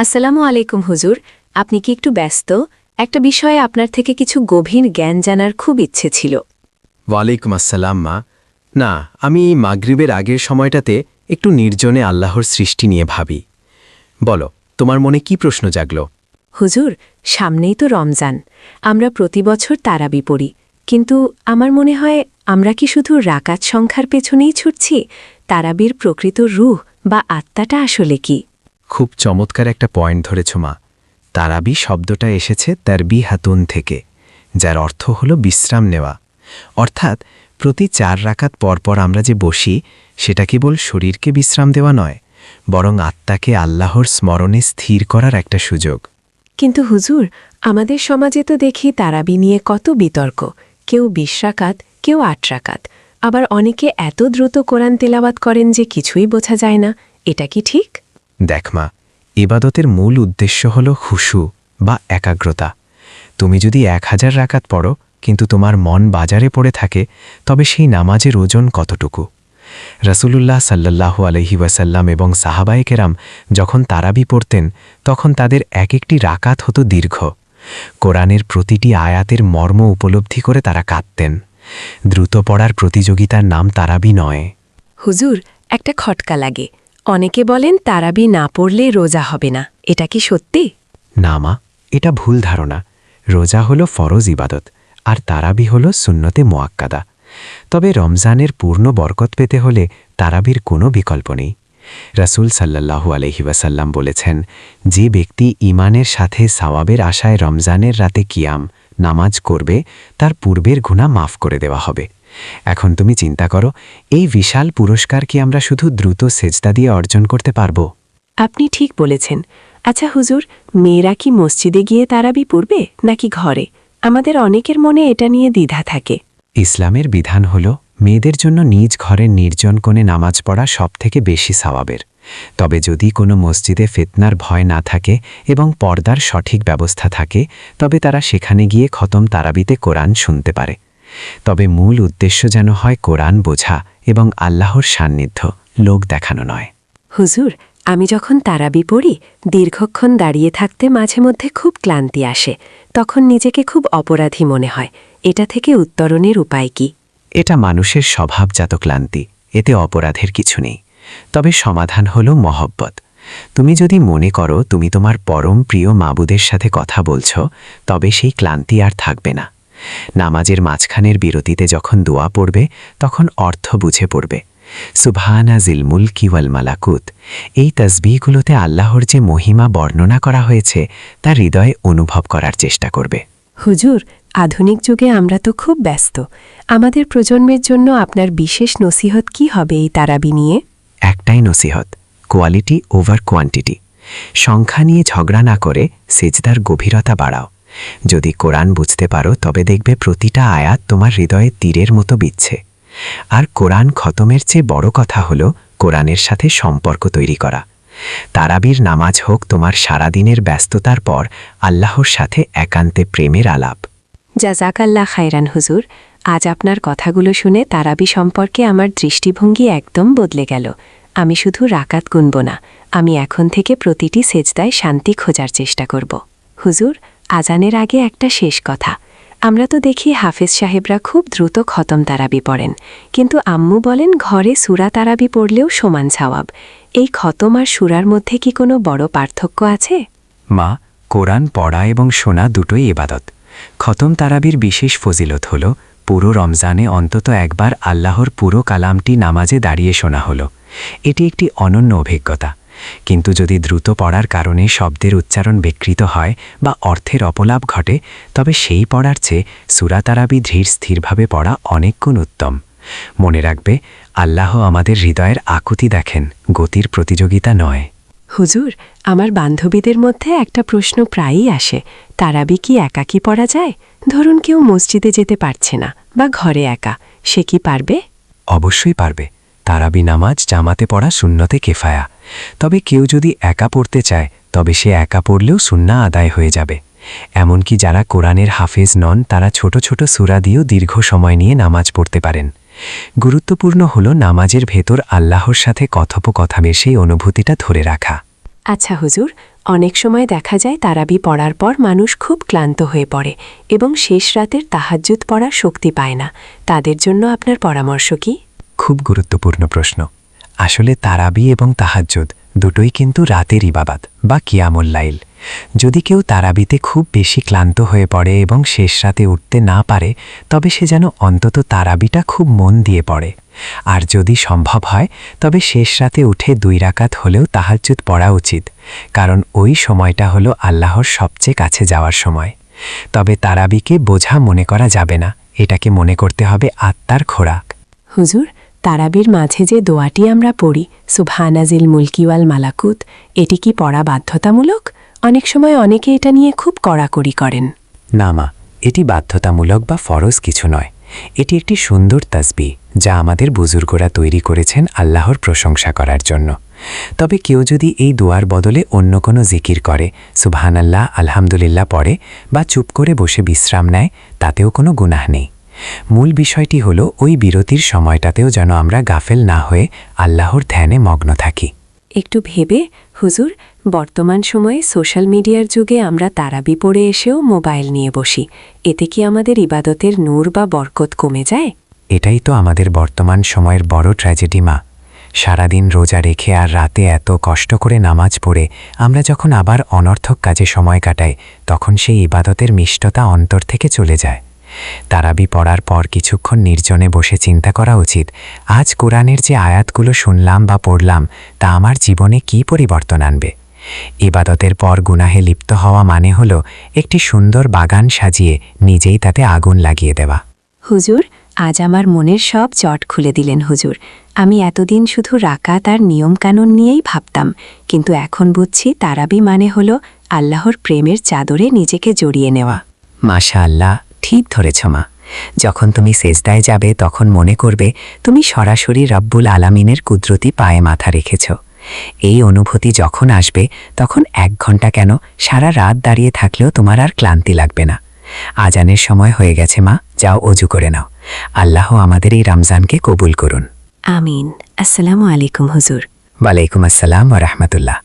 আসসালামু আলাইকুম হুজুর, আপনি কি একটু ব্যস্ত? একটা বিষয়ে আপনার থেকে কিছু গভীর জ্ঞান জানার খুব ইচ্ছে ছিল। ওয়ালাইকুম আসসালাম মা। না, আমি মাগরিবের আগের সময়টাতে একটু নির্জনে আল্লাহর সৃষ্টি নিয়ে ভাবি। বলো, তোমার মনে কি প্রশ্ন জাগল? হুজুর, সামনেই তো রমজান। আমরা প্রতি বছর তারাবি পড়ি, কিন্তু আমার মনে হয় আমরা কি শুধু রাকাত সংখ্যার পেছনেই ছুটছি? তারাবির প্রকৃত রূহ বা আত্মাটা আসলে কি? খুব চমৎকার একটা পয়েন্ট ধরেছ মা। তারাবি শব্দটা এসেছে তারবি হাতুন থেকে, যার অর্থ হল বিশ্রাম নেওয়া। অর্থাৎ প্রতি 4 রাকাত পরপর আমরা যে বসি, সেটা কেবল শরীরকে বিশ্রাম দেওয়া নয়, বরং আত্মাকে আল্লাহর স্মরণে স্থির করার একটা সুযোগ। কিন্তু হুজুর, আমাদের সমাজে তো দেখি তারাবি নিয়ে কত বিতর্ক। কেউ 20 রাকাত, কেউ 8 রাকাত, আবার অনেকে এত দ্রুত কোরআন তেলাওয়াত করেন যে কিছুই বোঝা যায় না। এটা কি ঠিক? দেখ মা, ইবাদতের মূল উদ্দেশ্য হল খুশু বা একাগ্রতা। তুমি যদি 1000 রাকাত পড়ো কিন্তু তোমার মন বাজারে পড়ে থাকে, তবে সেই নামাজের ওজন কতটুকু? রাসূলুল্লাহ সাল্লাল্লাহু আলাইহি ওয়াসাল্লাম এবং সাহাবায়ে কেরাম যখন তারাবি পড়তেন, তখন তাদের এক একটি রাকাত হতো দীর্ঘ। কোরআনের প্রতিটি আয়াতের মর্ম উপলব্ধি করে তারা কাঁদতেন। দ্রুত পড়ার প্রতিযোগিতার নাম তারাবি নয়। হুজুর, একটা খটকা লাগে। অনেকে বলেন তারাবি না পড়লে রোজা হবে না। এটা কি সত্যি? না মা, এটা ভুল ধারণা। রোজা হলো ফরজ ইবাদত, আর তারাবি হলো সুন্নতে মুআক্কাদা। তবে রমজানের পূর্ণ বরকত পেতে হলে তারাবির কোনো বিকল্প নেই। রাসূল সাল্লাল্লাহু আলাইহি ওয়াসাল্লাম বলেছেন, যে ব্যক্তি ঈমানের সাথে সওয়াবের আশায় রমজানের রাতে কিয়াম নামাজ করবে, তার পূর্বের গুনাহ মাফ করে দেওয়া হবে। এখন তুমি চিন্তা করো, এই বিশাল পুরস্কার কি আমরা শুধু দ্রুত সেজদা দিয়ে অর্জন করতে পারবো? আপনি ঠিক বলেছেন। আচ্ছা হুজুর, মেয়েরা কি মসজিদে গিয়ে তারাবি পড়বে নাকি ঘরে? আমাদের অনেকের মনে এটা নিয়ে দ্বিধা থাকে। ইসলামের বিধান হল মেয়েদের জন্য নিজ ঘরের নির্জন কোণে নামাজ পড়া সবথেকে বেশি সওয়াবের। তবে যদি কোনো মসজিদে ফিতনার ভয় না থাকে এবং পর্দার সঠিক ব্যবস্থা থাকে, তবে তারা সেখানে গিয়ে খতম তারাবিতে কোরআন শুনতে পারে। তবে মূল উদ্দেশ্য যেন হয় কোরআন বোঝা এবং আল্লাহর সান্নিধ্য, লোক দেখানো নয়। হুজুর, আমি যখন তারাবি পড়ি, দীর্ঘক্ষণ দাঁড়িয়ে থাকতে মাঝে মধ্যে খুব ক্লান্তি আসে। তখন নিজেকে খুব অপরাধী মনে হয়। এটা থেকে উত্তরণের উপায় কি? এটা মানুষের স্বভাবজাত ক্লান্তি, এতে অপরাধের কিছু নেই। তবে সমাধান হলো মহব্বত। তুমি যদি মনে করো তুমি তোমার পরম প্রিয় মাবুদের সাথে কথা বলছ, তবে সেই ক্লান্তি আর থাকবে না। নামাজের মাঝখানের বিরতিতে যখন দোয়া পড়বে, তখন অর্থ বুঝে পড়বে। সুবহানা জিল মুলকি ওয়াল মালাকুত, এই তাসবিহগুলোতে আল্লাহর যে মহিমা বর্ণনা করা হয়েছে, তা হৃদয়ে অনুভব করার চেষ্টা করবে। হুজুর, আধুনিক যুগে আমরা তো খুব ব্যস্ত। আমাদের প্রজন্মের জন্য আপনার বিশেষ নসিহত কি হবে এই তারাবি নিয়ে? একটাই নসিহত, কোয়ালিটি ওভার কোয়ান্টিটি। সংখ্যা নিয়ে ঝগড়া না করে সেজদার গভীরতা বাড়াও। যদি কোরআন বুঝতে পারো, তবে দেখবে প্রতিটা আয়াত তোমার হৃদয়ে তীরের মতো বিচ্ছে। আর কোরআন খতমের চেয়ে বড় কথা হলো কোরআনের সাথে সম্পর্ক তৈরি করা। তারাবির নামাজ হোক তোমার সারাদিনের ব্যস্ততার পর আল্লাহর সাথে একান্তে প্রেমের আলাপ। জাযাকাল্লাহ খায়রান হুজুর। আজ আপনার কথাগুলো শুনে তারাবি সম্পর্কে আমার দৃষ্টিভঙ্গি একদম বদলে গেল। আমি শুধু রাকাত গুনব না, আমি এখন থেকে প্রতিটি সেজদায় শান্তি খোঁজার চেষ্টা করব। হুজুর, আজানের আগে একটা শেষ কথা। আমরা তো দেখি হাফেজ সাহেবরা খুব দ্রুত খতম তারাবি পড়েন, কিন্তু আম্মু বলেন ঘরে সূরা তারাবি পড়লেও সমান সওয়াব। এই খতম আর সূরার মধ্যে কি কোনো বড় পার্থক্য আছে? মা, কোরআন পড়া এবং শোনা দুটোই ইবাদত। খতম তারাবির বিশেষ ফজিলত হল পুরো রমজানে অন্তত একবার আল্লাহর পুরো কালামটি নামাজে দাঁড়িয়ে শোনা হলো। এটি একটি অনন্য অভিজ্ঞতা। কিন্তু যদি দ্রুত পড়ার কারণে শব্দের উচ্চারণ বিকৃত হয় বা অর্থের অপলাপ ঘটে, তবে সেই পড়ার চেয়ে সূরা তারাবি ধীর স্থিরভাবে পড়া অনেক গুণ উত্তম। মনে রাখবে, আল্লাহ আমাদের হৃদয়ের আকুতি দেখেন, গতির প্রতিযোগিতা নয়। হুজুর, আমার বান্ধবীদের মধ্যে একটা প্রশ্ন প্রায়ই আসে, তারাবি কি একাকী পড়া যায়? ধরুন কেউ মসজিদে যেতে পারছে না বা ঘরে একা, সে কি পারবে? অবশ্যই পারবে। তারাবি নামাজ জামাতে পড়া সুন্নতে কেফায়া। তবে কেউ যদি একা পড়তে চায়, তবে সে একা পড়লেও সুন্নাহ আদায় হয়ে যাবে। এমনকি যারা কোরআনের হাফেজ নন, তারা ছোট ছোট সূরা দিয়েও দীর্ঘ সময় নিয়ে নামাজ পড়তে পারেন। গুরুত্বপূর্ণ হল নামাজের ভেতর আল্লাহর সাথে কথোপকথনের সেই অনুভূতিটা ধরে রাখা। আচ্ছা হুজুর, অনেক সময় দেখা যায় তারাবি পড়ার পর মানুষ খুব ক্লান্ত হয়ে পড়ে এবং শেষ রাতের তাহাজ্জুদ পড়ার শক্তি পায় না। তাদের জন্য আপনার পরামর্শ কি? খুব গুরুত্বপূর্ণ প্রশ্ন। আসলে তারাবি এবং তাহাজ্জুদ দুটোই কিন্তু রাতের ইবাদত বা কিয়ামুল লাইল। যদি কেউ তারাবিতে খুব বেশি ক্লান্ত হয়ে পড়ে এবং শেষ রাতে উঠতে না পারে, তবে সে যেন অন্তত তারাবিটা খুব মন দিয়ে পড়ে। আর যদি সম্ভব হয় তবে শেষ রাতে উঠে 2 রাকাত হলেও তাহাজ্জুদ পড়া উচিত, কারণ ওই সময়টা হলো আল্লাহর সবচেয়ে কাছে যাওয়ার সময়। তবে তারাবিকে বোঝা মনে করা যাবে না, এটাকে মনে করতে হবে আত্মার খোরাক। হুজুর, তারাবির মাঝে যে দোয়াটি আমরা পড়ি, সুবহানাজিল মুলকিওয়াল মালাকুত, এটি কি পড়া বাধ্যতামূলক? অনেক সময় অনেকে এটা নিয়ে খুব কড়াকড়ি করেন। না মা, এটি বাধ্যতামূলক বা ফরজ কিছু নয়। এটি একটি সুন্দর তাসবিহ যা আমাদের বুজুর্গরা তৈরি করেছেন আল্লাহর প্রশংসা করার জন্য। তবে কেউ যদি এই দোয়ার বদলে অন্য কোনো জিকির করে, সুবহানাল্লাহ, আলহামদুলিল্লাহ পড়ে বা চুপ করে বসে বিশ্রাম নেয়, তাতেও কোনো গুনাহ নেই। মূল বিষয়টি হলো ওই বিরতির সময়টাতেও যেন আমরা গাফেল না হয়ে আল্লাহর ধ্যানে মগ্ন থাকি। একটু ভেবে হুজুর, বর্তমান সময়ে সোশ্যাল মিডিয়ার যুগে আমরা তারাবি পড়ে এসেও মোবাইল নিয়ে বসি। এতে কি আমাদের ইবাদতের নূর বা বরকত কমে যায়? এটাই তো আমাদের বর্তমান সময়ের বড় ট্র্যাজেডি মা। সারাদিন রোজা রেখে আর রাতে এত কষ্ট করে নামাজ পড়ে আমরা যখন আবার অনর্থক কাজে সময় কাটাই, তখন সেই ইবাদতের মিষ্টতা অন্তর থেকে চলে যায়। তারাবি পড়ার পর কিছুক্ষণ নির্জনে বসে চিন্তা করা উচিত, আজ কোরআনের যে আয়াতগুলো শুনলাম বা পড়লাম তা আমার জীবনে কী পরিবর্তন আনবে। ইবাদতের পর গুনাহে লিপ্ত হওয়া মানে হলো একটি সুন্দর বাগান সাজিয়ে নিজেই তাতে আগুন লাগিয়ে দেওয়া। হুজুর, আজ আমার মনের সব জট খুলে দিলেন হুজুর। আমি এতদিন শুধু রাকাত আর নিয়মকানুন নিয়েই ভাবতাম, কিন্তু এখন বুঝছি তারাবি মানে হলো আল্লাহর প্রেমের চাদরে নিজেকে জড়িয়ে নেওয়া। মাশাআল্লাহ, ঠিক ধরেছ মা। যখন তুমি সেজদায় যাবে তখন মনে করবে তুমি সরাসরি রব্বুল আলামিনের কুদরতি পায়ে মাথা রেখেছ। এই অনুভূতি যখন আসবে তখন 1 ঘন্টা কেন, সারা রাত দাঁড়িয়ে থাকলেও তোমার আর ক্লান্তি লাগবে না। আজানের সময় হয়ে গেছে মা, যাও অজু করে নাও। আল্লাহ আমাদের এই রমজানকে কবুল করুন। আমিন। আসসালামু আলাইকুম হুজুর। ওয়ালাইকুম আসসালাম ওয়া রাহমাতুল্লাহ।